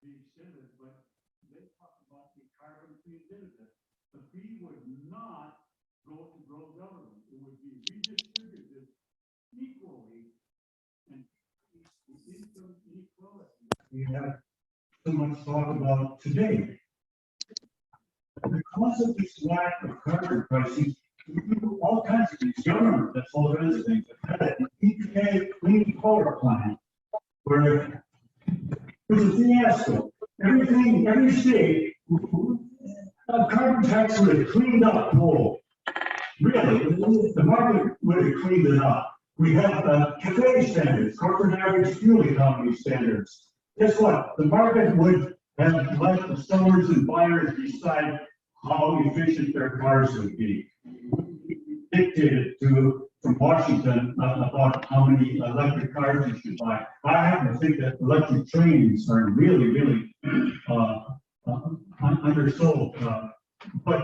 being considered, but they talk about the carbon-free initiative. The fee would not go to grow government. It would be redistributed equally and the income inequality. We have so much talk about today. Because of this lack of carbon pricing, we do all kinds of things. Government does all kinds of things. EPA clean power plant, where it was a fiasco. Everything, every state, carbon tax would have cleaned up coal. Really, the market would have cleaned it up. We have CAFE standards, corporate average fuel economy standards. Guess what? The market would have let the sellers and buyers decide how efficient their cars would be. Dictated to from Washington about how many electric cars you should buy. I happen to think that electric trains are really undersold. But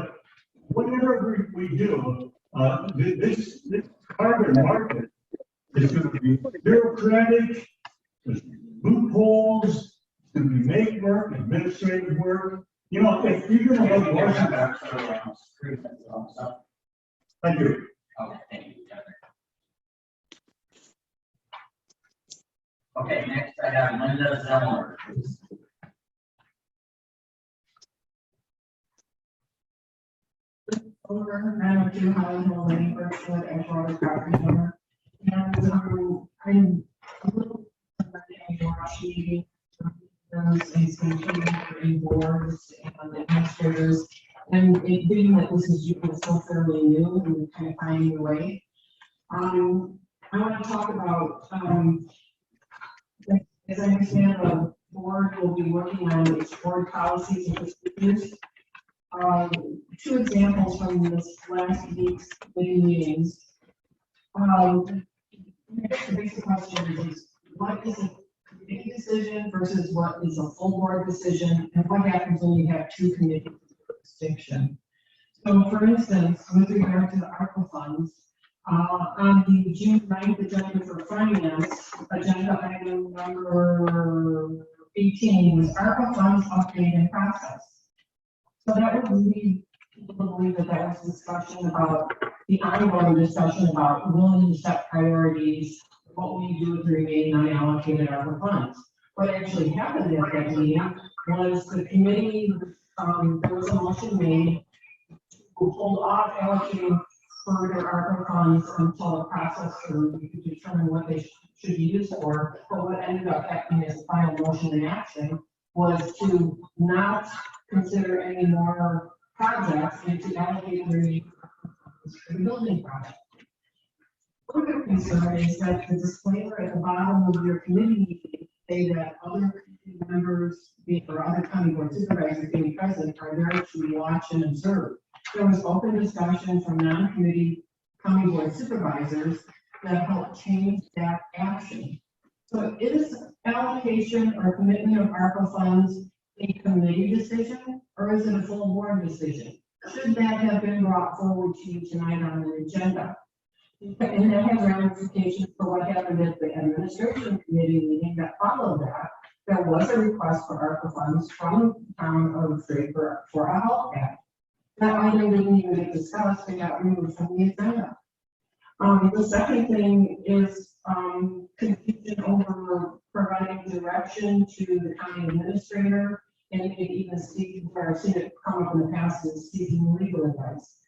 whatever we do, this carbon market is going to be bureaucratic. There's loopholes. It's going to be make work, administrative work. You know, if you're going to have Washington. Thank you. Okay, thank you. Okay, next I have Linda Zeller, please. Over, I'm a Holland Hill Lane, Birchwood, Edgewater property owner. And I'm a little meeting, and speaking boards and administrators. And it being that this is still fairly new and kind of finding your way. I want to talk about, as I understand, the board will be working on its board policies and procedures. Two examples from this last week's meetings. The basic question is, what is a committee decision versus what is a full board decision, and what happens when you have two committees of distinction? So, for instance, with regard to the ARPA funds, on the June 9th agenda for finance, agenda item number 18 was ARPA funds update and process. So that would lead people to believe that that was discussion about the ongoing discussion about willing to set priorities, what we do with the remaining unallocated ARPA funds. What actually happened at that meeting was the committee, there was a motion made to hold off allocating further ARPA funds until the process so we could determine what they should be used for. But what ended up happening as a final motion in action was to not consider any more projects and to allocate the remaining funds for the building project. Further concern is that the disclaimer at the bottom of your committee meeting say that other committee members or other county board supervisors being present are there to watch and observe. There was open discussion from non-committee county board supervisors that helped change that action. So is allocation or commitment of ARPA funds a committee decision, or is it a full board decision? Should that have been brought forward to you tonight on the agenda? And that has ramifications for what happened at the administration committee meeting that followed that. There was a request for ARPA funds from the town of Draper for a health act. That item didn't even get discussed, it got removed from the agenda. The second thing is confusion over providing direction to the county administrator, and maybe even seeking, where I've seen it come up in the past, is seeking legal advice.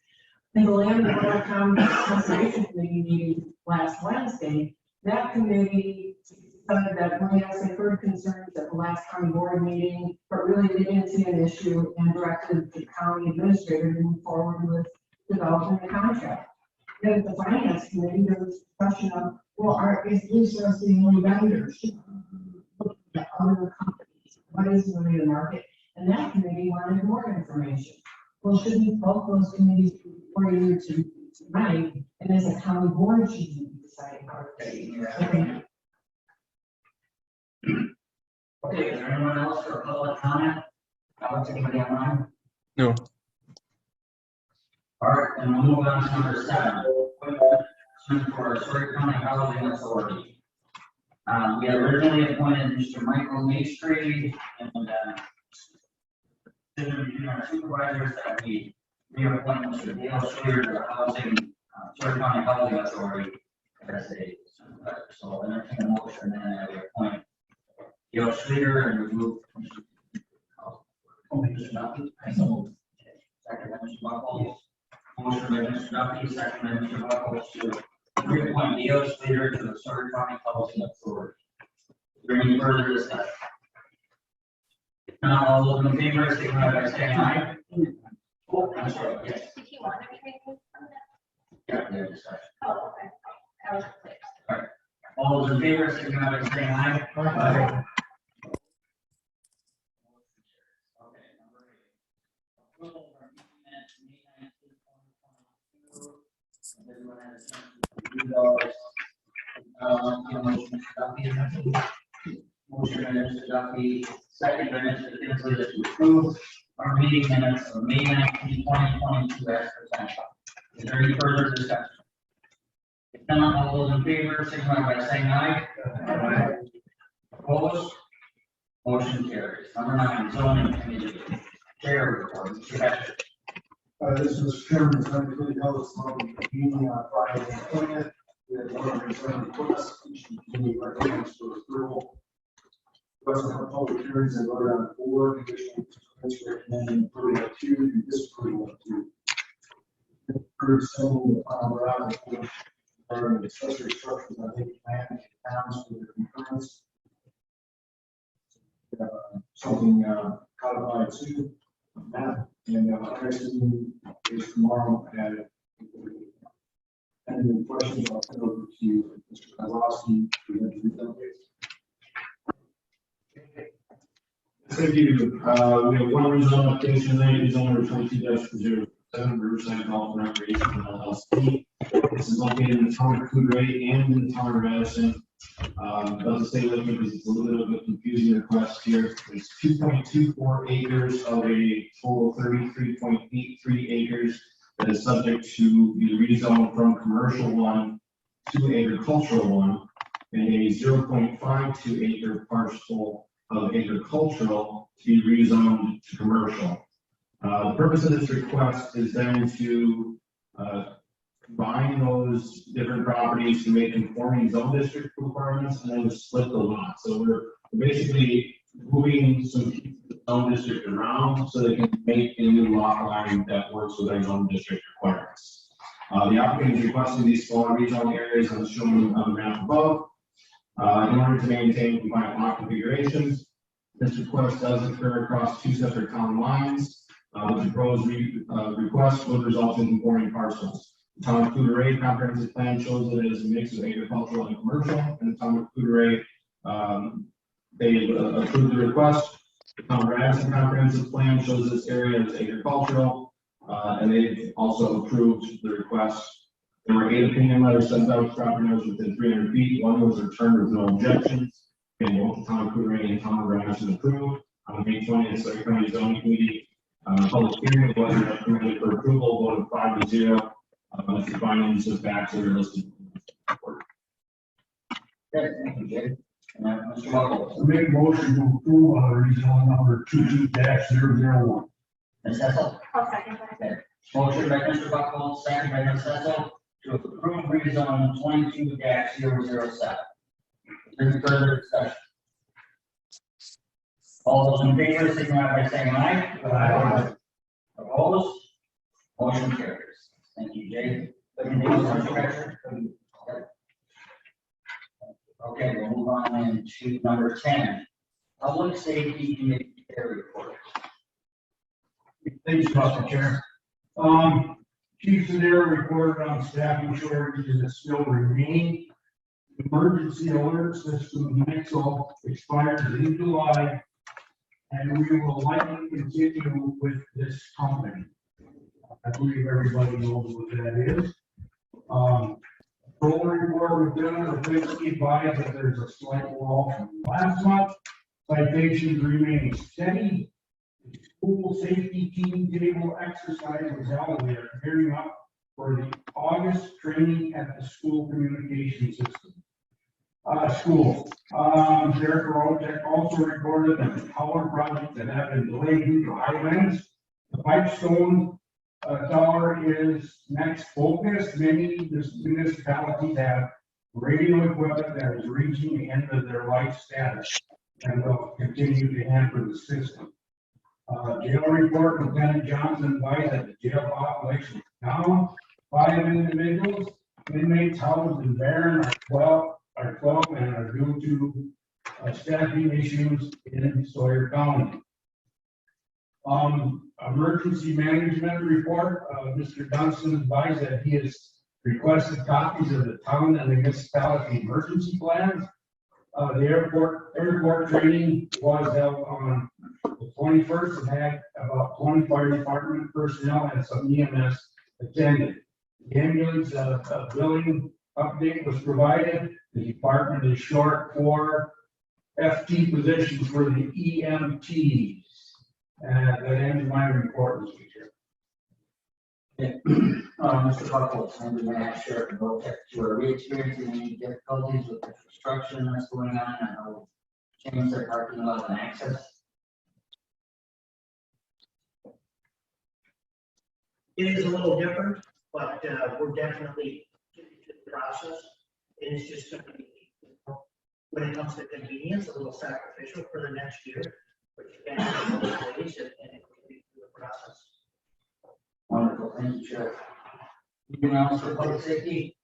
In the Land and Water Conservation Committee meeting last Wednesday, that committee decided that, well, yes, they heard concerns at the last county board meeting, but really they didn't see an issue and directed the county administrator to move forward with developing the contract. Then at the finance committee, there was discussion of, well, is Blue Source the only vendor? At other companies, what is really the market? And that committee wanted more information. Well, shouldn't both those committees be before you tonight, and as a county board, should you be deciding how to Okay, is there anyone else for public comment? Anybody online? No. All right, then we'll move on to number 7. For Story County Housing Authority. We had originally appointed Mr. Michael Maestri and, between our supervisors that we reappoint Mr. Dale Schroeder to the Housing, Sawyer County Housing Authority as a supervisor. So I'll entertain a motion and then we appoint Dale Schroeder and remove Mr. Duffy. Second by Mr. Buckles. Motion by Mr. Duffy, second by Mr. Buckles to reappoint Dale Schroeder to the Sawyer County Housing Authority. Is there any further discussion? All those in favor, signify by saying aye. Oh, I'm sorry, yes. Did he want to make this from that? Yeah, there's discussion. Oh, okay. That was clear. All those in favor, signify by saying aye. Aye. Okay, number 8. Approval of our meeting minutes, May 19th, 2022. Everyone has a chance to review those. Motion, Mr. Duffy. Motion by Mr. Duffy, second by Mr. Kinsley to approve our meeting minutes of May 19th, 2022 as presented. Is there any further discussion? If not, all those in favor, signify by saying aye. Aye. Opposed? Motion carries. Number 9, zoning committee. Chair report, Mr. Hatcher. This was Chairman, I really held this meeting on Friday the 20th. We had 107 requests, each committee recommends for approval. Requesting for public hearings and voted on 4, additional comments recommending approval of 2 and disapproval of 2. Approved some of the final route or accessory structures on the plan towns for the concurrence. Something codified too. That and our next meeting is tomorrow at. Any questions, I'll turn over to Mr. Kozlowski to introduce updates. Thank you. We have one rezone application, land use owner 22-07 Riverside Golf and Recreation LLC. This is located in the town of Coudray and in the town of Madison. Doesn't stay with me because it's a little bit of a confusing request here. It's 2.24 acres of a total 33.83 acres that is subject to be rezoned from commercial 1 to agricultural 1, and a 0.52 acre parcel of agricultural to be rezoned to commercial. The purpose of this request is then to combine those different properties to make conforming zone district requirements and then to split the lot. So we're basically moving some zone district around so they can make a new lot line that works with our zone district requirements. The applicant is requesting these smaller regional areas as shown on the map above. In order to maintain compliant lot configurations, this request does occur across 2 separate town lines. The proposed request would result in conforming parcels. The town of Coudray comprehensive plan shows it as a mix of agricultural and commercial, and the town of Coudray, they approved the request. The town of Madison comprehensive plan shows this area as agricultural, and they also approved the request. There were 8 opinion letters sent out to property owners within 300 feet. 1 was returned with no objections. And both the town of Coudray and town of Madison approved. On May 20th, Sawyer County Zoning Committee public hearing was recommended for approval, voted 5-0. The findings of facts that are listed. Thank you, Jay. Mr. Buckles. Make a motion to approve rezone number 22-001. Ms. Hessel. I'll second that. Motion by Mr. Buckles, second by Ms. Hessel to approve rezone 22-007. Any further discussion? All those in favor, signify by saying aye. Aye. Opposed? Motion carries. Thank you, Jay. Anything else, Mr. Hatcher? Okay, we'll move on to number 10. Public Safety Committee Chair report. Thanks, Mr. Chair. Chief Sedera reported on staffing shortages that still remain. Emergency alert system NIXL expires in July, and we will likely continue with this company. I believe everybody knows what that is. Patrol report was done, the police advised that there's a slight wall from last month. Citations remain steady. The school safety team table exercise was held. We are gearing up for the August training at the school communication system. School. Sheriff Rojek also reported that the tower project that had been delayed due to high winds. The Pipestone tower is next focus. Many municipalities have radio equipment that is reaching the end of their life status and will continue to hamper the system. Jail report, Lieutenant Johnson advised that the jail population is down 5 individuals. Inmates housed in Barron are 12 and are due to staffing issues in Sawyer County. Emergency management report, Mr. Johnson advised that he has requested copies of the town and the municipality emergency plans. The airport training was held on the 21st and had about 20 fire department personnel and some EMS attended. The ambulance billing update was provided. The department is short 4 FT positions for the EMTs. That ends my report, Mr. Chair. Mr. Buckles, I'm going to ask Sheriff and Voltek, are we experiencing any difficulties with the construction that's going on? I know change their parking lot and access. It is a little different, but we're definitely getting to the process. It is just going to be, when it comes to convenience, a little sacrificial for the next year, but you can have those ways and it will be through the process. Wonderful, thank you, Sheriff. Anything else for public safety?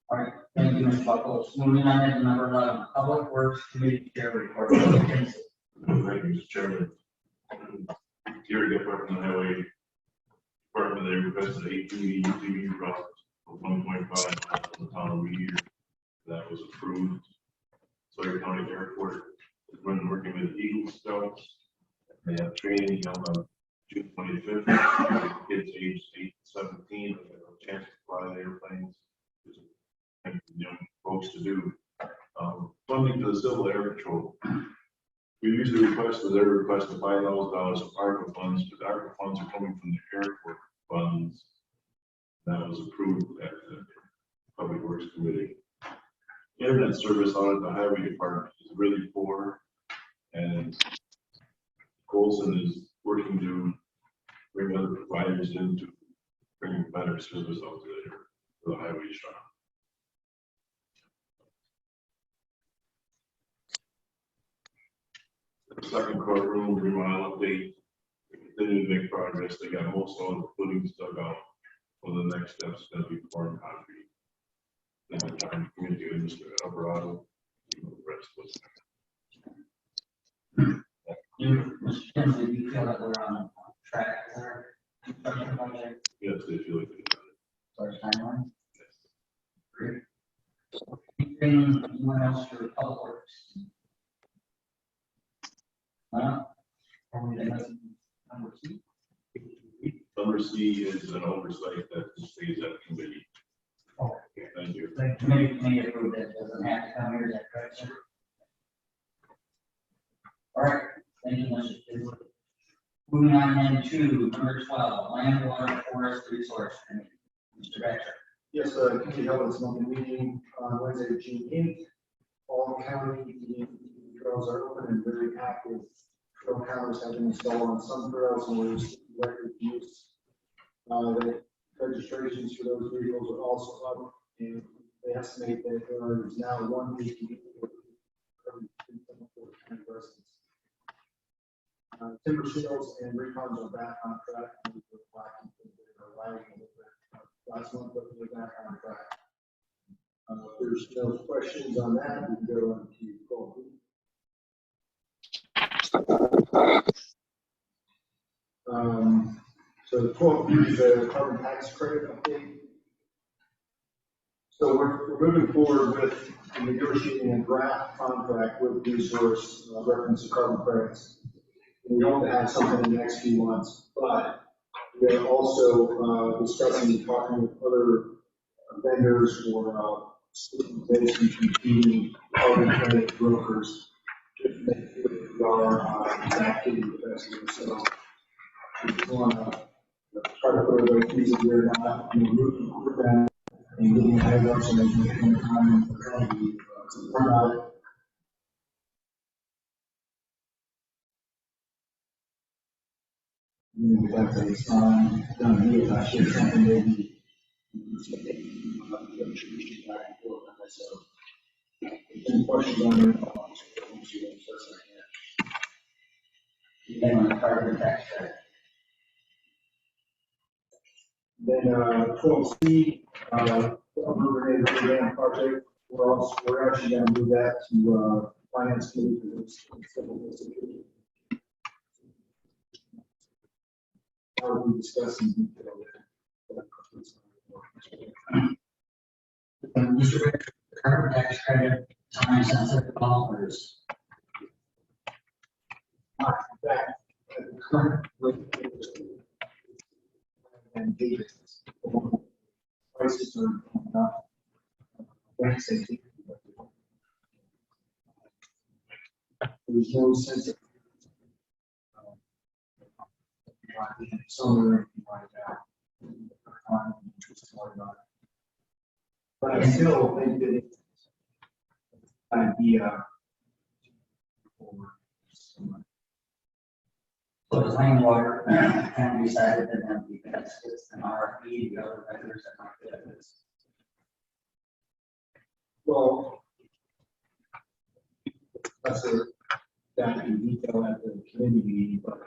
All right, thank you, Mr. Buckles. Moving on to number 11, Public Works Committee Chair Report. Thank you, Mr. Chairman. Gary Gephardt from the Highway Department, they requested 8 new UTV routes for 1.5 miles from the town of Weir. That was approved. Sawyer County Airport is working with Eagle Scouts. They have training held on June 25th. Kids aged 8 to 17 have a chance to fly the airplanes. And young folks to do. Funding for the Civil Air Patrol. We usually request with every request of $5,000 of ARPA funds, but ARPA funds are coming from the airport funds. That was approved at the Public Works Committee. Internet service out at the Highway Department is really poor, and Colson is working to bring other providers in to bring better service out there for the highway shop. The second courtroom remodel update. They didn't make progress. They got most all the footings dug out. For the next step is going to be pouring concrete. Then the time to communicate with Mr. Alvarado. The rest was. Mr. Kinsley, do you feel like we're on track there? Yes, they feel like they got it. First timeline? Great. Anyone else for Public Works? Number C. Number C is an oversight that stays at committee. Okay. Thank you. The committee may approve that, doesn't have to come here, is that correct, sir? All right, thank you, Mr. Kinsley. Moving on then to number 12, Land, Water, Forest Resource Committee. Mr. Batcher. Yes, committee held its monthly meeting on Wednesday, June 8th. All county trails are open and very active. Trail counters have been installed on some trails and there's record use. The registrations for those vehicles are also up, and they estimate that there is now 1 week to get every 2 residents. Timber sales and refunds are back on track. And we're lagging a little bit last month, but we're back on track. If there's no questions on that, we can go on to call. So the 12th is a carbon tax credit update. So we're moving forward with negotiating a draft contract with Resource reference to carbon credits. We hope to have something in the next few months, but we're also discussing and talking with other vendors for solicitation, competing carbon credit brokers to make sure that we are exactly the best of ourselves. We just want to try to put everybody through the year, not moving with them and getting ahead of some of the time for trying to learn about it. That's done here, I should something maybe. So, any questions on it? Then on the carbon tax credit. Then, 12C, River Dam project, we're actually gonna move that to, finance committee, because it's civil district. How we discuss in detail there. Mr. Rick, the carbon tax credit, time sensitive developers. In fact, at the current rate and data, prices are going up. Bank safety. There's no sense of somewhere like that. But I still think that it's an idea. So the land water, kind of decided that then we can it's an RFP, the other vendors that might fit this. Well, that's that in detail at the committee meeting, but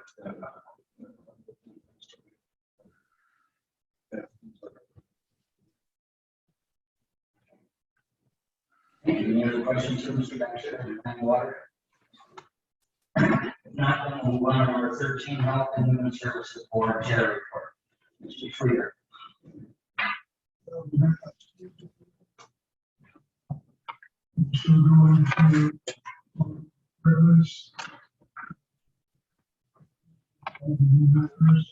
Thank you. Any other questions for Mr. Baxter on land water? If not, then we'll move on to number 13, Health and Human Services Board Chair Report. Mr. Freer. So going to privilege. Members.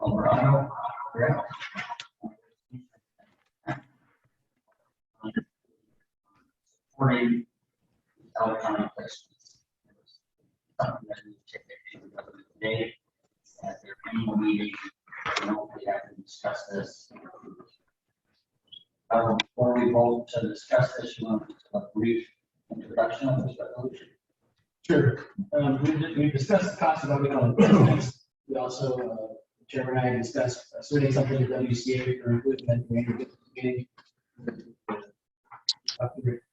Alvarado, correct? Supporting electronic placements. Something that we typically do today at their annual meeting. We have to discuss this. Before we vote to discuss this, you want a brief introduction of this resolution? Sure. We discussed the cost of voting. We also, Chairman and I discussed submitting something to WCA for inclusion in the meeting.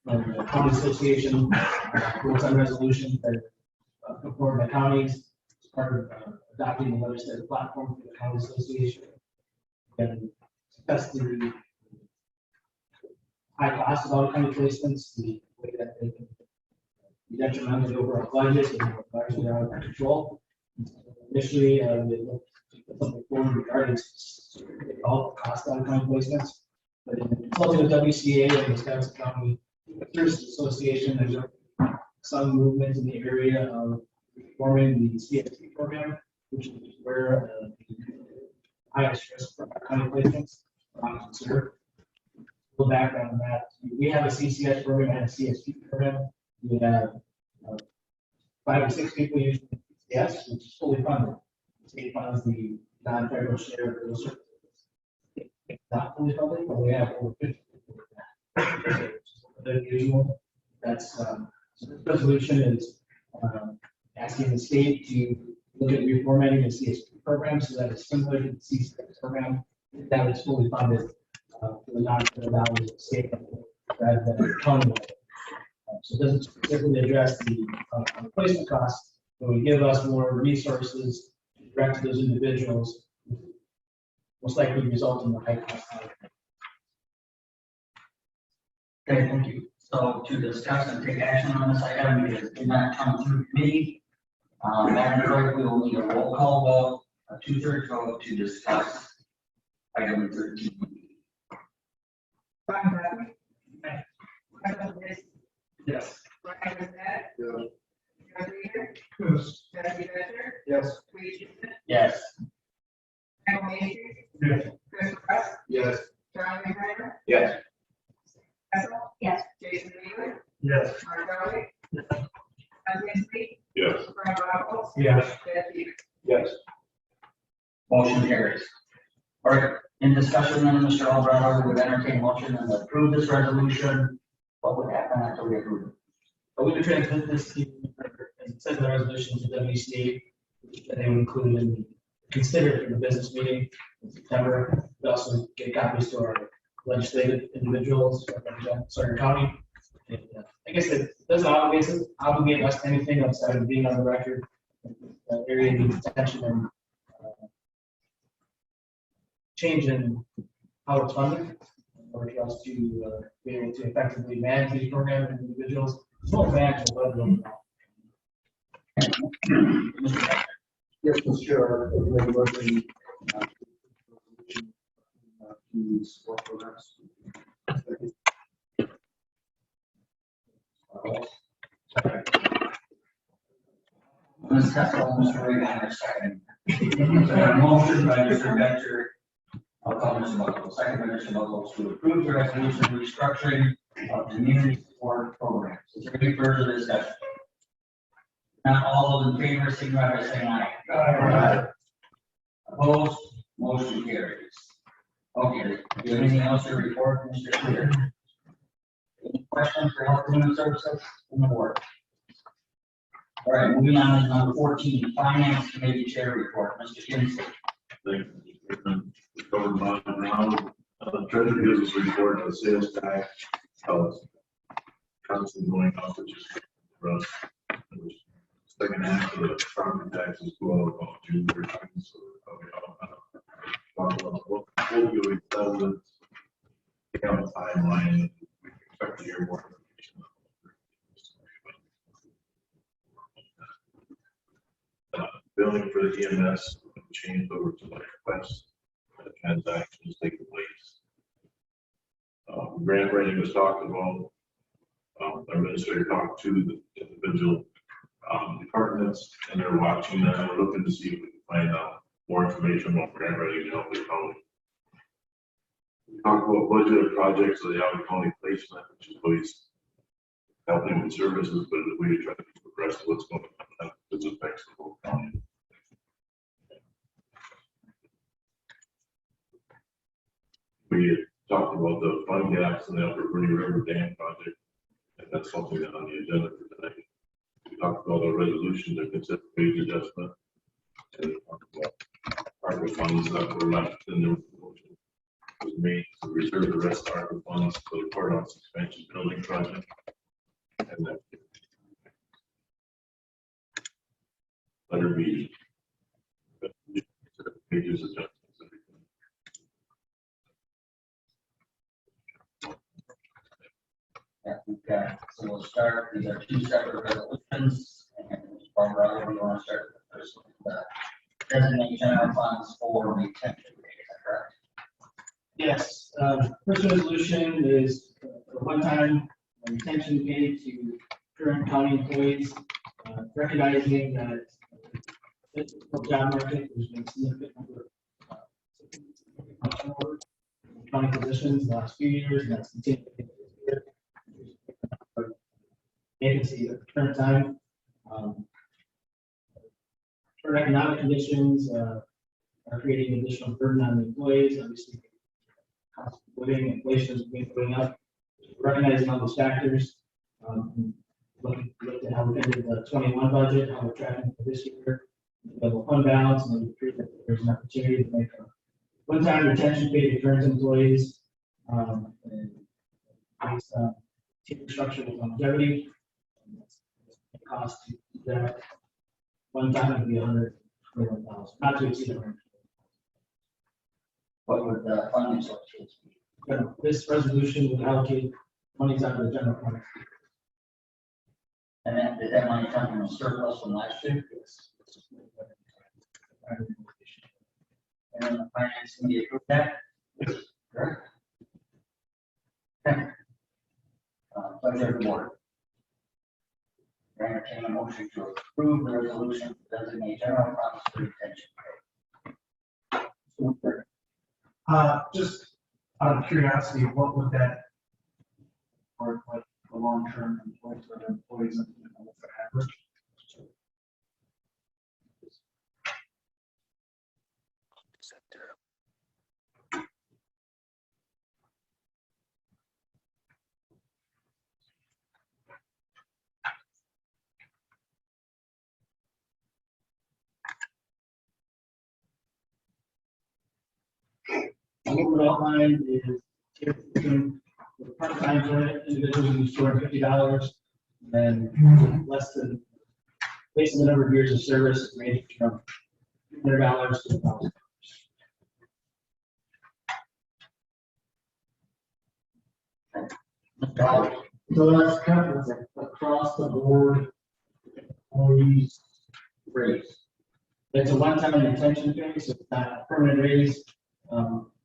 The county association votes on resolutions that are put forward by counties as part of adopting the legislative platform for the county association. And discuss the high cost of out-of-county placements, the way that they can be detrimental to overall budget and largely out of control. Initially, we looked to put something forward regarding all cost out county placements. But in consulting with WCA and the Wisconsin County Services Association, there's some movement in the area of reforming the CSP program, which is where the highest risk for county placements are considered. A little background on that. We have a CCS program and a CSP program. We have 5 to 6 people using CCS, which is fully funded. The state funds the non-federal share of those services. It's not fully funded, but we have over 50 people with that. Which is unusual. That's so this resolution is asking the state to look at reformatting the CSP program so that it's similar to the CCS program that is fully funded for the non-federal values of the state level rather than the county level. So it doesn't specifically address the replacement costs, but will give us more resources to direct to those individuals, most likely result in the high cost. Okay, thank you. So to discuss and take action on this item, because it did not come through committee. Madam Clerk, we will need a roll call vote, a 2/3 vote to discuss item 13. Brian Bradley. Michael Lacy. Yes. Brian Lizette. Yeah. John Reader. Yes. Jesse Fisher. Yes. Reed Houston. Yes. Michael Macy. Yes. Chris West. Yes. John McGregor. Yes. Hessel. Yes. Jason Wheeler. Yes. Mark Kelly. Doug Winfrey. Yes. Brian Roberts. Yes. Ted Peters. Yes. Motion carries. All right, in discussion, then Mr. Alvarado would entertain a motion and approve this resolution. What would happen after we approve it? But we would transmit this to, as it says in the resolution, to WCA, which they would include in, consider it in the business meeting in September. We also get copies to our legislative individuals, represent Sawyer County. And, I guess it doesn't obligate us to anything outside of being on the record. That area needs attention and change in how it's funded, or for us to be able to effectively manage these programs and individuals. It's not financial, but overall. Yes, Mr. Chair, I make a motion to support programs. Ms. Hessel, Mr. Reagan, a second. Motion by Mr. Vetcher. I'll call Mr. Buckles. Second by Mr. Buckles to approve the resolution restructuring of community support programs. Is there any further discussion? Not all those in favor, signify by saying aye. Aye. Opposed, motion carries. Okay, do you have anything else to report, Mr. Clear? Any questions for Health and Human Services in the board? All right, moving on to number 14, Finance Committee Chair Report, Mr. Kinsey. Thank you. Covered mine now. Treasurer gives us a report on the sales tax. It's constantly going up, which is good for us. Second half of the property taxes go up about June 13th, so we'll do it. We have a timeline. We expect to hear more information. Billing for the EMS changed over to like request transactions taking place. Grant writing was talked about. Our administrator talked to the individual departments, and they're watching that. We're looking to see if we can find out more information about grant writing to help the county. We talked about budgeted projects of the Alva County placement, which is always helping with services, but the way to try to progress what's going on, because it affects the whole county. We talked about the fund gaps in the Upper Verde River Dam project, and that's something that on the agenda for tonight. We talked about a resolution to consider wage adjustment, and talked about ARPA funds that were left in the motion was made to reserve the rest of ARPA funds for the courthouse expansion building project. And that letter B, pages adjustments. Yeah, we've got So we'll start, these are two separate resolutions, and Barbara, we want to start with the first one. Designate general funds for retention rate, is that correct? Yes, first resolution is a one-time retention pay to current county employees, recognizing that the job market, there's been significant number of county positions in the last few years, and that's continuing. Vacancy at the current time. Current economic conditions are creating additional burden on the employees, obviously. Cost of living, inflation has been going up. Recognizing all those factors, looking at how we ended the 21 budget, how we're tracking for this year, level fund balance, and we agree that there's an opportunity to make a one-time retention pay to current employees, and based on team structure with longevity. The cost to do that one time would be $121,000, not to exceed $100,000. What would the funding sources be? This resolution would allocate monies out of the general fund. And then, did that money come from a surplus from last year? And then the finance committee approved that? Correct. Okay. Pleasure of the board. I entertain a motion to approve the resolution to designate general funds for retention. Just out of curiosity, what would that work like for long-term employees, for the employees and what's the average? What we're outlined is for part-time individuals who $250, and less than, based on the number of years of service, ranging from $100 to $1,000. So that's kind of like across the board employees Raise. It's a one-time retention pay, so it's not a permanent raise.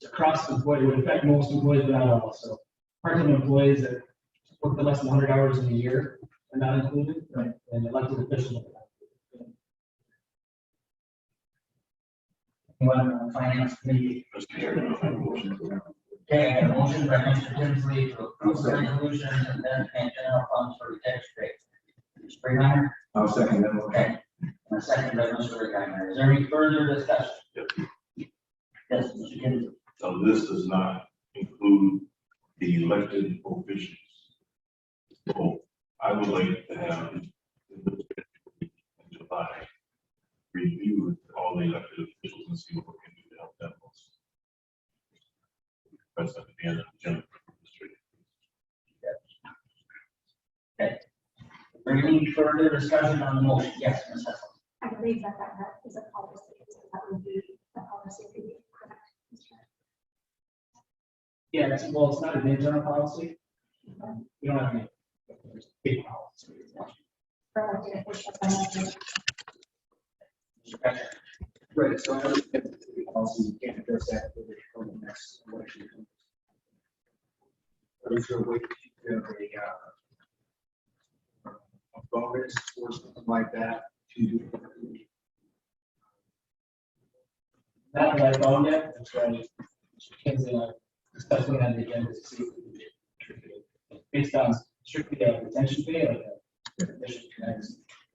It's across the board, it would affect most employees, but not all. So part-time employees that work for less than 100 hours in a year are not included, right? And elected officials. Anyone on the finance committee? Mr. Chairman, I motion to. Okay, I have a motion by Mr. Tinsley to approve the resolution and designate general funds for retention rate. Mr. Springheimer? I'll second that. Okay. And a second by Mr. Rickeimer. Is there any further discussion? Yep. Yes, Mr. Tinsley. So this does not include the elected officials. So I would like to have in July review with all the elected officials and see what we can do to help them most. That's at the end of the agenda. Okay. Is there any further discussion on the motion? Yes, Ms. Hessel. I believe that is a policy, so that would be the policy to be correct. Yeah, it's not an internal policy. We don't have any big policy. For elected officials. Mr. Becker? Right, so I don't think the policy, we can't address that for the next election. But is there a way to give a bonus or something like that to do? Not that I found yet, that's why Mr. Kinsley and I discussed it on the agenda to see if we could based on strictly a retention pay, like a commission connects,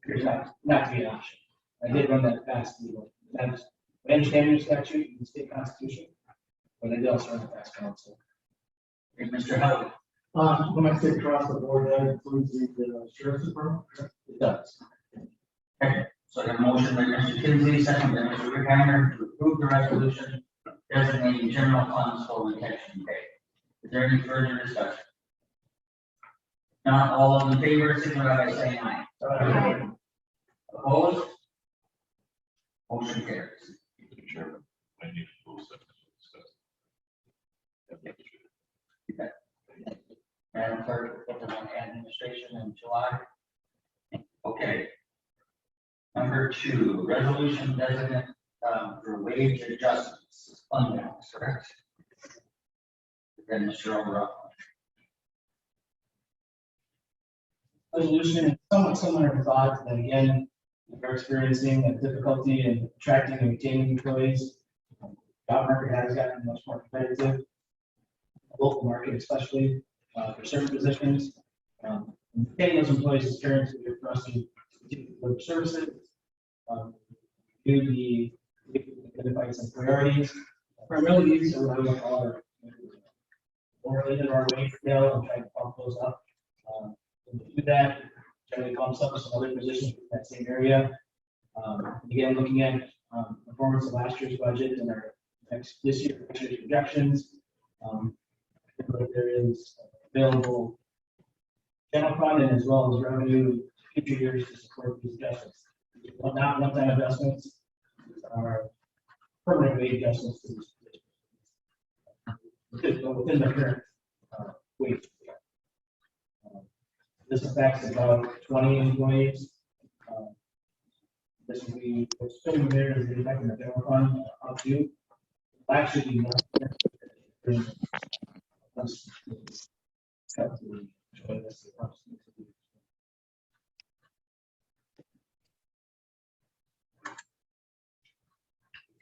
there's not to be an option. I did run that past legal. That's my understanding of statute in the state constitution, but I did also run it past council. Okay, Mr. Howard? When I say across the board, that includes the sheriff's department? It does. Okay, so I have a motion by Mr. Tinsley, second by Mr. Rickeimer to approve the resolution designating general funds for retention pay. Is there any further discussion? Not all of in favor, signify by saying aye. Aye. Opposed? Motion carries. Mr. Chairman, I need to close that. Madam Clerk, we'll put them on administration in July. Okay. Number 2, resolution designate for wage adjustments, fund balance, correct? Then Mr. O'Rourke. Resolution is somewhat similar to thought, and again, we're experiencing a difficulty in attracting and retaining employees. Job market has gotten much more competitive, local market especially, for certain positions. Getting those employees experience with for us to deliver services, do the identify some priorities. Primarily, these are what we are oriented our wage scale and try to bump those up. And to do that, generally bumps up some other positions in that same area. Again, looking at performance of last year's budget and our this year's projections, there is available general fund and as well as revenue future years to support these adjustments. Not one-time investments, are permanent wage adjustments to these positions within the current wage. This affects about 20 employees. This will be, what's still there is the effect in the general fund up to. Actually, be more.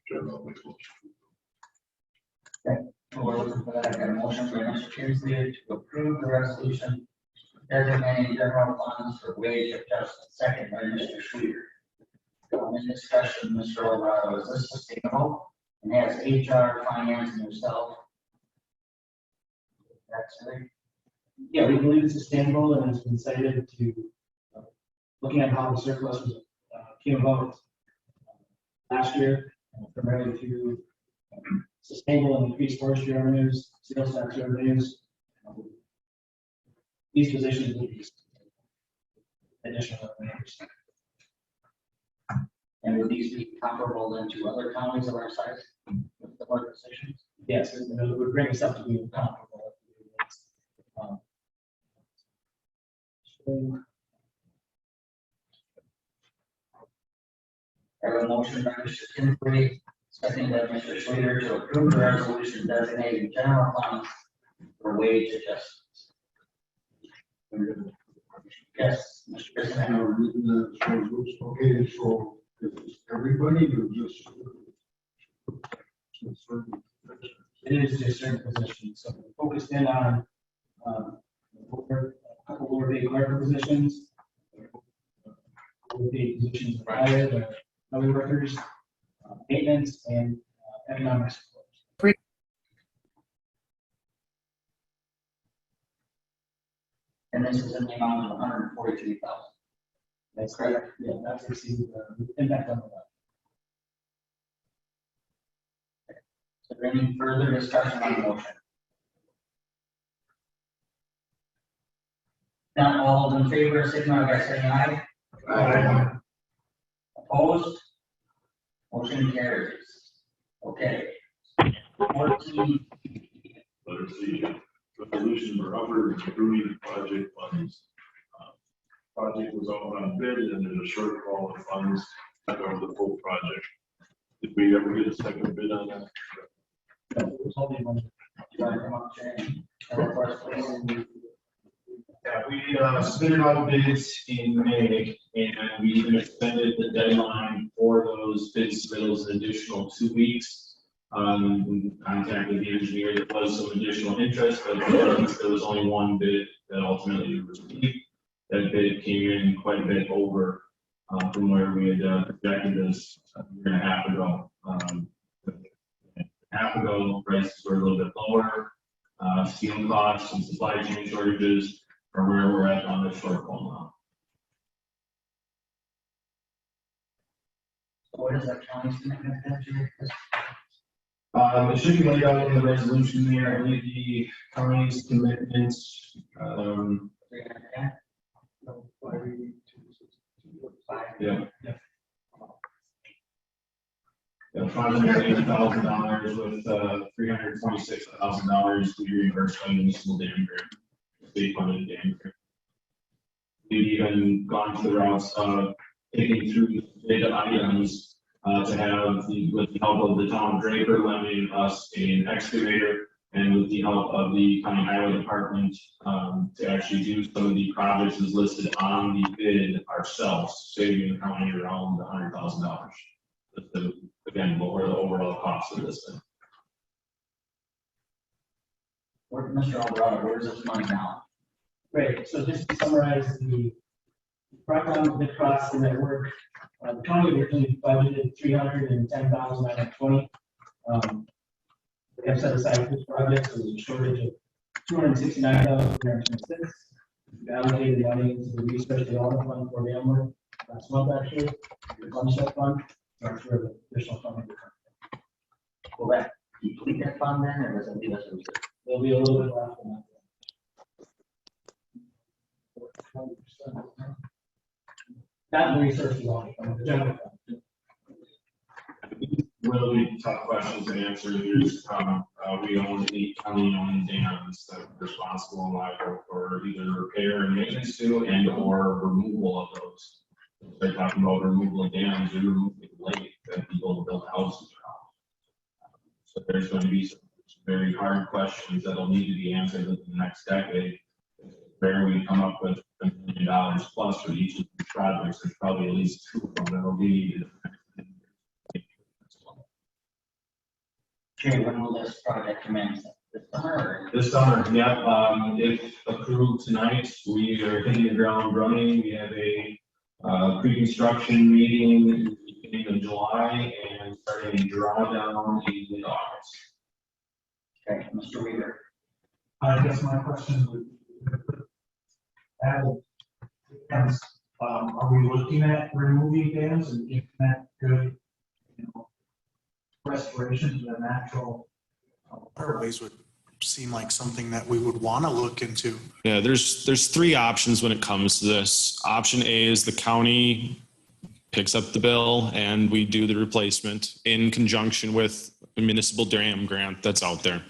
We're looking for that. I got a motion by Mr. Kinsley to approve the resolution designating general funds for wage adjustment. Second by Mr. Schweer. In discussion, Mr. O'Rourke, is this sustainable? And has HR, finance, and yourself? That's right. Yeah, we believe it's sustainable and has been cited to looking at how the surplus was came about last year, primarily through sustainable and increased forestry revenues, sales tax revenues. These positions will be additional revenues. And would these be comparable then to other counties of our size with the other positions? Yes, it would bring us up to be comparable. I have a motion by Mr. Kinsley, second by Mr. Schweer to approve the resolution designating general funds for wage adjustments. Yes, Mr. President. Okay, so is everybody or just? It is just certain positions, so we focused in on a couple lower paid clerk positions, lower paid positions of higher, the other workers, maintenance and economic support. And this is in the amount of $143,000. That's correct. Yeah, that's received impact on the budget. Is there any further discussion on the motion? Not all in favor, signify by saying aye. Aye. Opposed? Motion carries. Okay. 14. Letter C, resolution for upper improving project funds. Project was out on bid and there's a shortfall of funds to cover the full project. Did we ever get a second bid on that? It was only one. You want to come up, Shane? And of course, please. Yeah, we submitted out bids in May, and we even extended the deadline for those bid submittals an additional 2 weeks. We contacted the engineer, there was some additional interest, but there was only one bid that ultimately was received. That bid came in quite a bit over from where we had projected this a year and a half ago. Prices were a little bit lower. Steel costs and supply chain shortages are where we're at on this shortfall now. So what is that county's commitment to? It should be laid out in the resolution there. I believe the county's commitments, yeah. $580,000 with $326,000 to be reimbursed by the municipal dam grant. state-funded dam. We've even gone to the routes of taking through data items to have, with the help of the town of Draper, lending us an excavator, and with the help of the county highway department, to actually do some of the projects as listed on the bid ourselves, saving the county around $100,000. Again, lower the overall cost of this thing. Mr. Alvarado, where's this money now? Great, so just to summarize the breakdown of the costs in that work, the county originally budgeted $310,920. We have set aside this project, so there's a shortage of $269,326. We allocated the money into the research development fund for dam work last month, actually, the concept fund, or for the additional funding. Will that complete that fund then, or does it leave us a reserve? There'll be a little bit left in that. Not the research development fund, the general fund. Really tough questions to answer. There's, we own 8 county-owned dams that are responsible and liable for either repair and maintenance to and or removal of those. They're talking about removal of dams, we remove the lake that people build houses around. So there's going to be some very hard questions that'll need to be answered in the next decade. Where we come up with $1 million plus for each of these projects, there's probably at least 2 of them that will be needed. Jay, when will this project commence? This summer? This summer, yeah, if approved tonight, we are hitting the ground running. We have a pre-construction meeting in the beginning of July and starting a drawdown in mid-August. Okay, Mr. Weaver. I guess my question would depends, are we looking at removing dams and if that could, restoration to the natural? Waterways would seem like something that we would want to look into. Yeah, there's 3 options when it comes to this. Option A is the county picks up the bill and we do the replacement in conjunction with a municipal dam grant that's out there.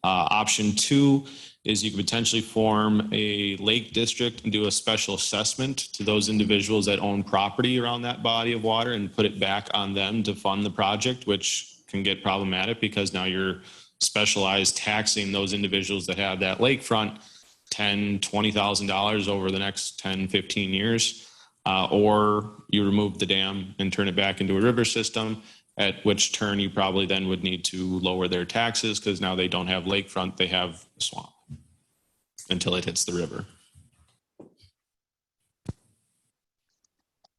Option 2 is you could potentially form a lake district and do a special assessment to those individuals that own property around that body of water and put it back on them to fund the project, which can get problematic because now you're specialized taxing those individuals that have that lakefront $10,000, $20,000 over the next 10, 15 years. Or you remove the dam and turn it back into a river system, at which turn you probably then would need to lower their taxes because now they don't have lakefront, they have swamp until it hits the river.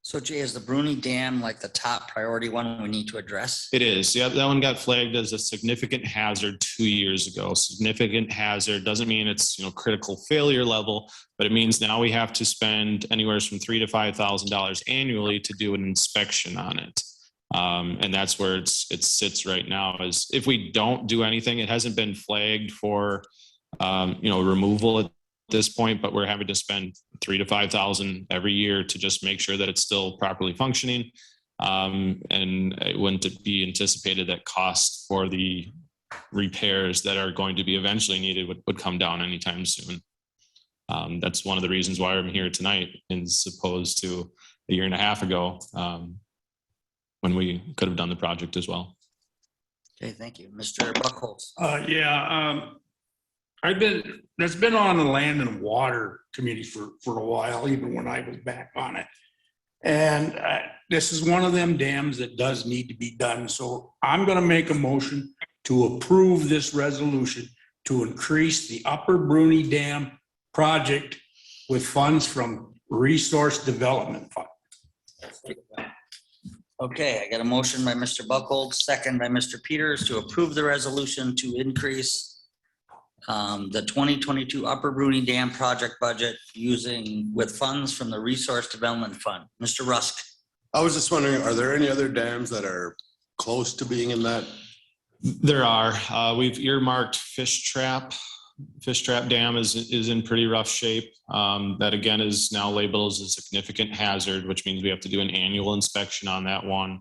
So Jay, is the Bruni Dam like the top priority one we need to address? It is. Yeah, that one got flagged as a significant hazard 2 years ago. Significant hazard doesn't mean it's critical failure level, but it means now we have to spend anywhere from $3,000 to $5,000 annually to do an inspection on it. And that's where it sits right now. Is if we don't do anything, it hasn't been flagged for removal at this point, but we're having to spend $3,000 to $5,000 every year to just make sure that it's still properly functioning. And it wouldn't be anticipated that costs for the repairs that are going to be eventually needed would come down anytime soon. That's one of the reasons why I'm here tonight, as opposed to a year and a half ago, when we could have done the project as well. Okay, thank you. Mr. Buckholz. That's been on the Land and Water Committee for a while, even when I was back on it. And this is one of them dams that does need to be done. So I'm going to make a motion to approve this resolution to increase the Upper Bruni Dam project with funds from Resource Development Fund. Okay, I got a motion by Mr. Buckholz, second by Mr. Peters to approve the resolution to increase the 2022 Upper Bruni Dam project budget with funds from the Resource Development Fund. Mr. Rusk. I was just wondering, are there any other dams that are close to being in that? There are. We've earmarked Fish Trap. Fish Trap Dam is in pretty rough shape. That again is now labeled as a significant hazard, which means we have to do an annual inspection on that one.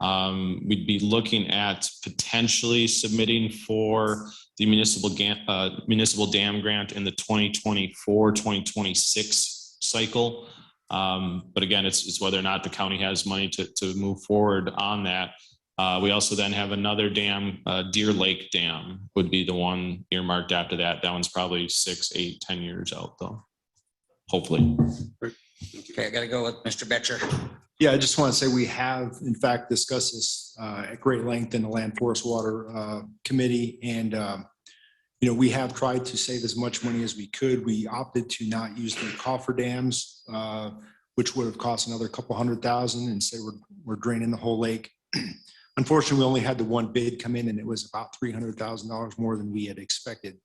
We'd be looking at potentially submitting for the municipal dam grant in the 2024-2026 cycle. But again, it's whether or not the county has money to move forward on that. We also then have another dam, Deer Lake Dam would be the one earmarked after that. That one's probably 6, 8, 10 years out though, hopefully. Okay, I gotta go with Mr. Betcher. Yeah, I just want to say we have, in fact, discussed this at great length in the Land Forest Water Committee. And, we have tried to save as much money as we could. We opted to not use the cofferdams, which would have cost another couple $100,000, and say we're draining the whole lake. Unfortunately, we only had the one bid come in, and it was about $300,000 more than we had expected.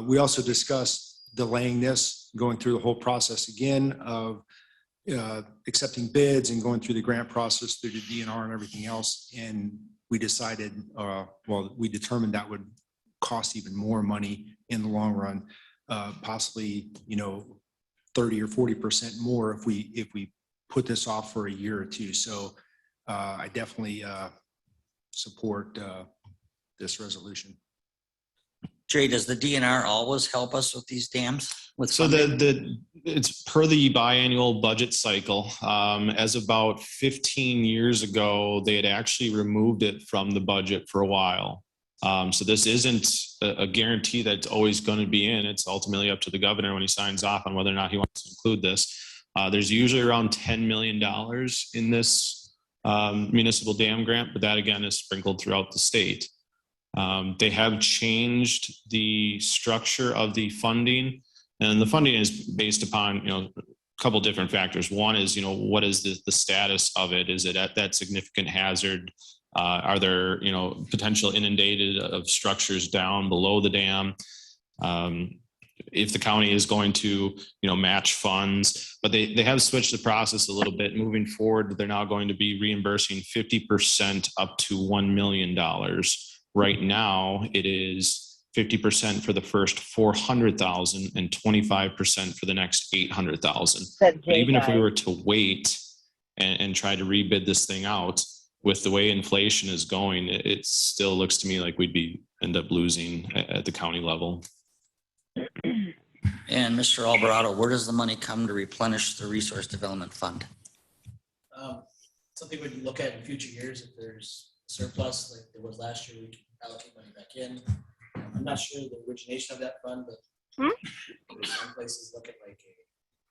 We also discussed delaying this, going through the whole process again of accepting bids and going through the grant process through the DNR and everything else. And we decided, we determined that would cost even more money in the long run, possibly, 30 or 40% more if we put this off for a year or two. So I definitely support this resolution. Jay, does the DNR always help us with these dams? So it's per the biannual budget cycle. As about 15 years ago, they had actually removed it from the budget for a while. So this isn't a guarantee that it's always going to be in. It's ultimately up to the governor when he signs off on whether or not he wants to include this. There's usually around $10 million in this municipal dam grant, but that again is sprinkled throughout the state. They have changed the structure of the funding, and the funding is based upon, a couple different factors. One is, what is the status of it? Is it at that significant hazard? Are there, potential inundated of structures down below the dam? If the county is going to, match funds, but they have switched the process a little bit. Moving forward, they're now going to be reimbursing 50% up to $1 million. Right now, it is 50% for the first 400,000 and 25% for the next 800,000. But even if we were to wait and try to rebid this thing out, with the way inflation is going, it still looks to me like we'd end up losing at the county level. And Mr. Alvarado, where does the money come to replenish the Resource Development Fund? Something we'd look at in future years. If there's surplus like there was last year, we can allocate money back in. I'm not sure the origination of that fund, but some places look at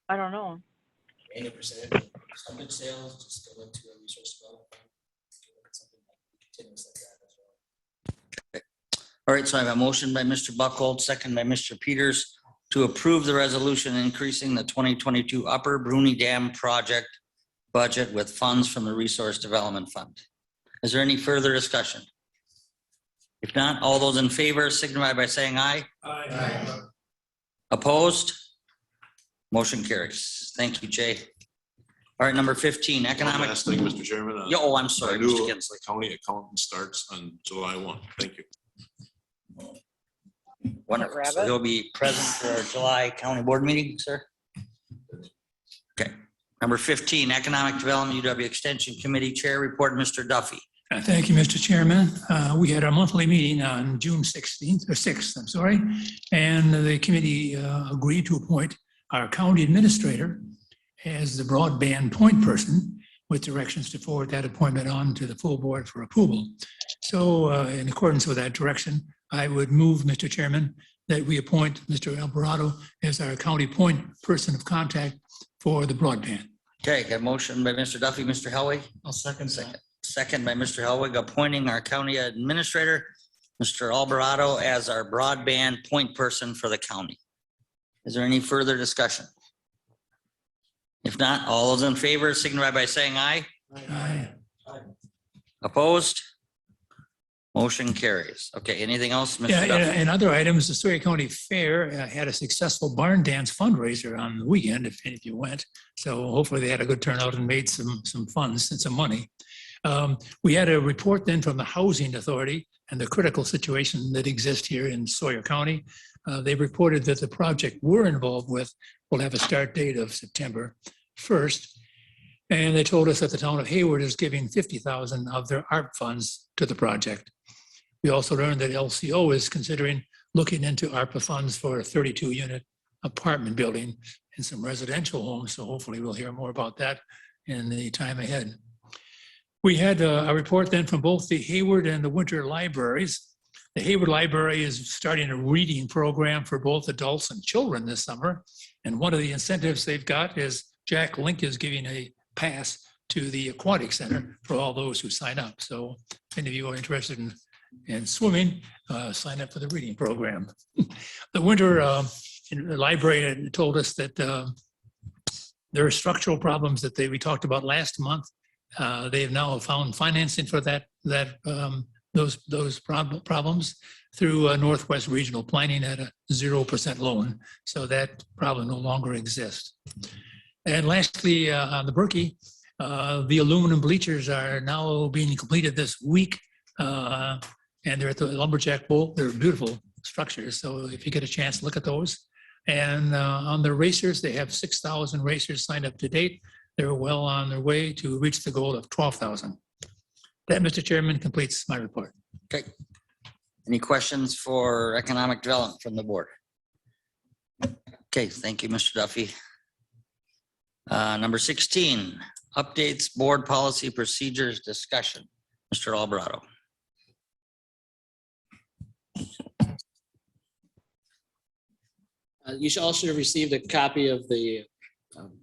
I don't know. annual percentage of stumpage sales, just go into a resource development fund. Look at something continuous like that as well. Okay. All right, so I have a motion by Mr. Buckhold, second by Mr. Peters to approve the resolution increasing the 2022 Upper Bruni Dam project budget with funds from the Resource Development Fund. Is there any further discussion? If not, all those in favor signify by saying aye. Aye. Opposed? Motion carries. Thank you, Jay. All right, number 15, economic. Last thing, Mr. Chairman. Oh, I'm sorry, our new Mr. Kinsley. County accountant starts on July 1. Thank you. Wonderful. So he'll be present for our July County Board meeting, sir? Okay. Number 15, Economic Development UW Extension Committee Chair Report, Mr. Duffy. Thank you, Mr. Chairman. We had our monthly meeting on June 6th, I'm sorry, and the committee agreed to appoint our county administrator as the broadband point person with directions to forward that appointment on to the full board for approval. So in accordance with that direction, I would move, Mr. Chairman, that we appoint Mr. Alvarado as our county point person of contact for the broadband. Okay, got a motion by Mr. Duffy, Mr. Helwig. I'll second. Second by Mr. Helwig, appointing our county administrator, Mr. Alvarado, as our broadband point person for the county. Is there any further discussion? If not, all those in favor signify by saying aye. Aye. Opposed? Motion carries. Okay, anything else, Mr. Yeah, Duffy? and other items, the Sawyer County Fair had a successful barn dance fundraiser on the weekend, if any of you went. So hopefully they had a good turnout and made some funds and some money. We had a report then from the Housing Authority and the critical situation that exists here in Sawyer County. They reported that the project we're involved with will have a start date of September 1st. And they told us that the town of Hayward is giving 50,000 of their ARP funds to the project. We also learned that LCO is considering looking into ARPA funds for a 32-unit apartment building and some residential homes. So hopefully we'll hear more about that in the time ahead. We had a report then from both the Hayward and the Winter libraries. The Hayward Library is starting a reading program for both adults and children this summer. And one of the incentives they've got is Jack Link is giving a pass to the Aquatic Center for all those who sign up. So if any of you are interested in swimming, sign up for the reading program. The Winter Library told us that there are structural problems that we talked about last month. They have now found financing for those problems through Northwest Regional Planning at a 0% loan. So that problem no longer exists. And lastly, on the Berkey, the aluminum bleachers are now being completed this week. And they're at the Lumberjack Bowl. They're beautiful structures. So if you get a chance, look at those. And on the racers, they have 6,000 racers signed up to date. They're well on their way to reach the goal of 12,000. That, Mr. Chairman, completes my report. Okay. Any questions for economic development from the board? Okay, thank you, Mr. Duffy. Number 16, updates board policy procedures discussion. Mr. Alvarado. You should also have received a copy of the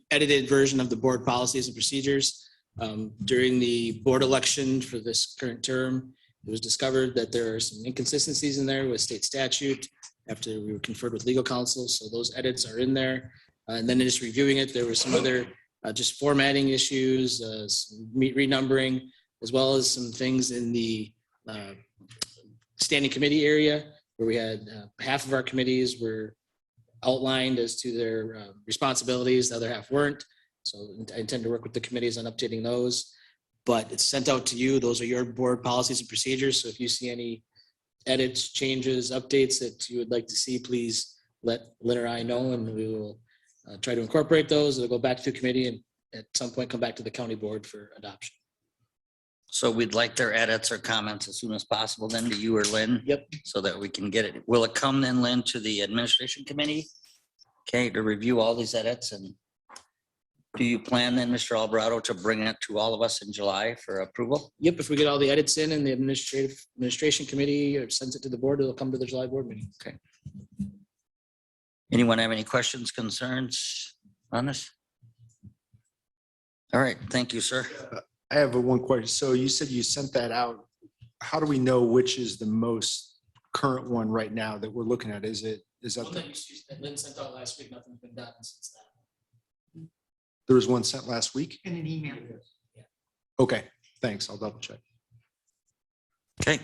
edited version of the board policies and procedures. During the board election for this current term, it was discovered that there are some inconsistencies in there with state statute after we were conferred with legal counsel. So those edits are in there. And then just reviewing it, there were some other just formatting issues, some renumbering, as well as some things in the standing committee area where we had half of our committees were outlined as to their responsibilities, the other half weren't. So I intend to work with the committees on updating those, but it's sent out to you. Those are your board policies and procedures. So if you see any edits, changes, updates that you would like to see, please let Lynn or I know, and we will try to incorporate those. It'll go back to the committee and at some point come back to the county board for adoption. So we'd like their edits or comments as soon as possible then to you or Lynn. Yep. So that we can get it. Will it come then, Lynn, to the administration committee? Okay, to review all these edits, and do you plan then, Mr. Alvarado, to bring it to all of us in July for approval? Yep, if we get all the edits in and the administration committee or sends it to the board, it'll come to the July board meeting. Okay. Anyone have any questions, concerns on this? All right, thank you, sir. I have one question. So you said you sent that out. How do we know which is the most current one right now that we're looking at? Is that That Lynn sent out last week, nothing's been done since that. there was one sent last week? In an email. Okay, thanks. I'll double check. Okay.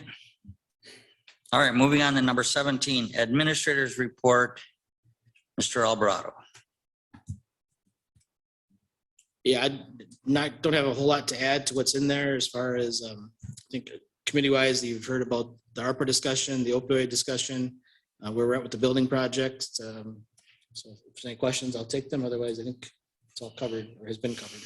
All right, moving on to number 17, administrators report. Mr. Alvarado. Yeah, don't have a whole lot to add to what's in there as far as I think committee-wise, you've heard about the ARPA discussion, the opioid discussion, where we're at with the building project. So if there's any questions, I'll take them. Otherwise, I think it's all covered or has been covered.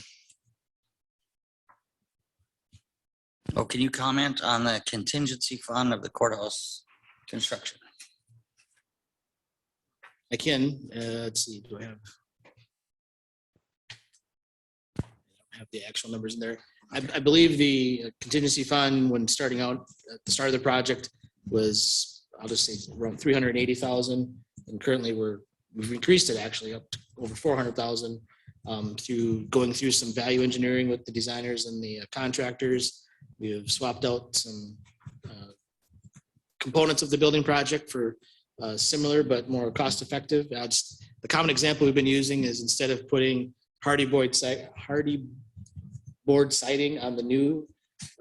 Oh, can you comment on the contingency fund of the courthouse construction? I can, let's see, do I have the actual numbers in there? I believe the contingency fund when starting out at the start of the project was, I'll just say around 380,000. And currently we've increased it actually up to over 400,000 through going through some value engineering with the designers and the contractors. We have swapped out some components of the building project for similar but more cost effective. The common example we've been using is instead of putting hardy board siding on the new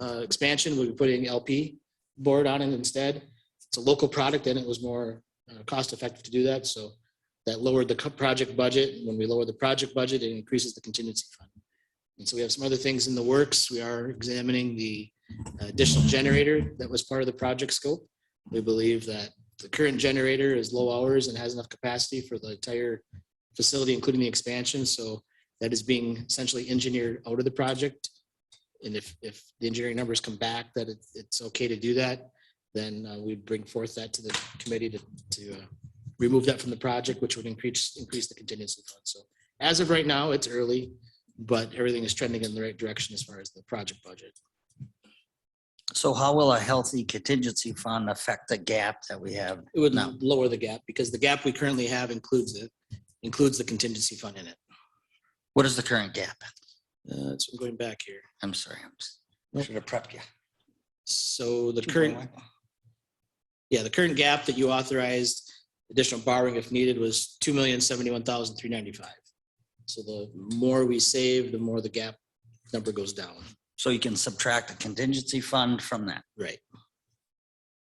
expansion, we'll be putting LP board on it instead. It's a local product and it was more cost effective to do that. So that lowered the project budget. When we lower the project budget, it increases the contingency fund. And so we have some other things in the works. We are examining the additional generator that was part of the project scope. We believe that the current generator is low hours and has enough capacity for the entire facility, including the expansion. So that is being essentially engineered out of the project. And if the engineering numbers come back that it's okay to do that, then we bring forth that to the committee to remove that from the project, which would increase the contingency fund. So as of right now, it's early, but everything is trending in the right direction as far as the project budget. So how will a healthy contingency fund affect the gap that we have? It would now? lower the gap because the gap we currently have includes the contingency fund in it. What is the current gap? So I'm going back here. I'm sorry, I should have prepped you. So the current gap that you authorized, additional borrowing if needed, was $2,071,395. So the more we save, the more the gap number goes down. So you can subtract the contingency fund from that. Right.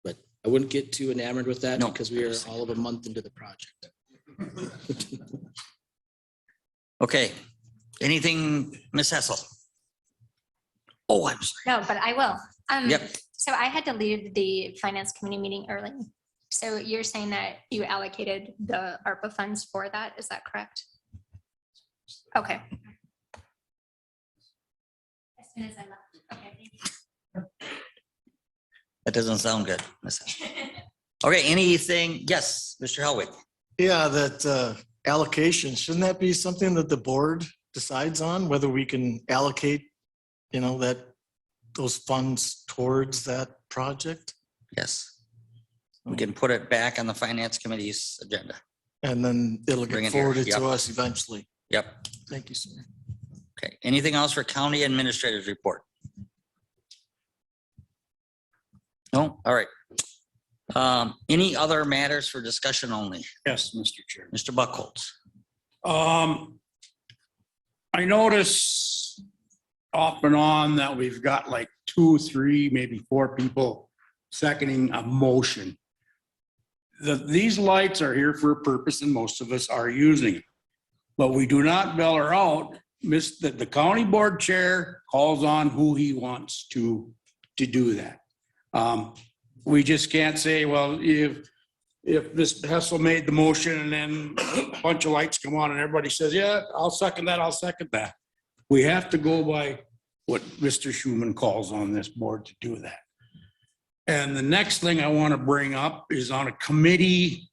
But I wouldn't get too enamored with that No. because we are all of a month into the project. Okay, anything, Ms. Hessel? Oh, I'm sorry. No, but I will. Yep. So I had to leave the finance committee meeting early. So you're saying that you allocated the ARPA funds for that, is that correct? Okay. As soon as I left, okay, thank you. That doesn't sound good, Ms. Hessel. Okay, anything? Yes, Mr. Helwig. Yeah, that allocation, shouldn't that be something that the board decides on, whether we can allocate, those funds towards that project? Yes. We can put it back on the finance committee's agenda. And then it'll Bring get it here, forwarded yep. to us eventually. Yep. Thank you, sir. Okay, anything else for county administrators report? No, all right. Any other matters for discussion only? Yes, Mr. Chair. Mr. Buckholz. I notice off and on that we've got like 2, 3, maybe 4 people seconding a motion. These lights are here for a purpose and most of us are using it. But we do not bail her out. The county board chair calls on who he wants to do that. We just can't say, well, if Ms. Hessel made the motion and then a bunch of lights come on and everybody says, yeah, I'll second that. We have to go by what Mr. Schuman calls on this board to do that. And the next thing I want to bring up is on a committee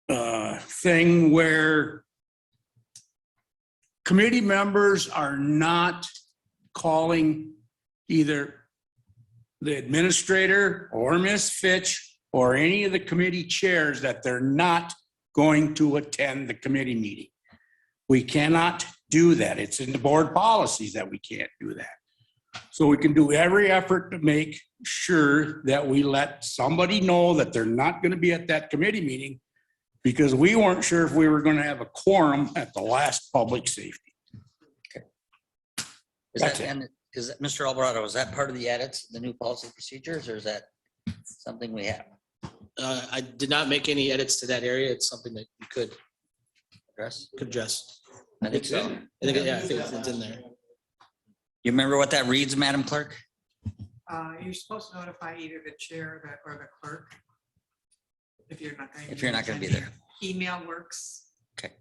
thing where committee members are not calling either the administrator or Ms. Fitch or any of the committee chairs that they're not going to attend the committee meeting. We cannot do that. It's in the board policies that we can't do that. So we can do every effort to make sure that we let somebody know that they're not going to be at that committee meeting because we weren't sure if we were going to have a quorum at the last public safety. Is that, Mr. Alvarado, is that part of the edits, the new policy procedures, or is that something we have? I did not make any edits to that area. It's something that you could address. I think so. I think it's in there. You remember what that reads, Madam Clerk? You're supposed to notify either the chair or the clerk. If you're not going to. If you're not going to be there. Email works. Okay.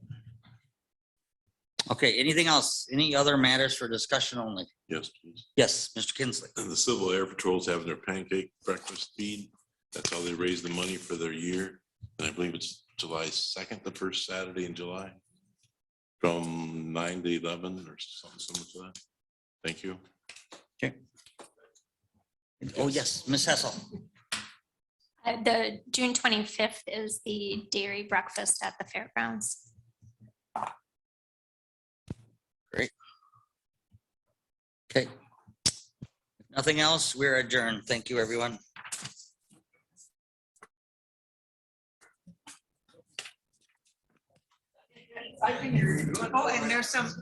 Okay, anything else? Any other matters for discussion only? Yes, please. Yes, Mr. Kinsley. And the Civil Air Patrol's having their pancake breakfast feed. That's how they raise the money for their year. And I believe it's July 2nd, the first Saturday in July, from 9 to 11 or something similar to that. Thank you. Okay. Oh, yes, Ms. Hessel. The June 25th is the dairy breakfast at the fairgrounds. Great. Okay. Nothing else, we're adjourned. Thank you, everyone. I can hear you. Oh, and there's some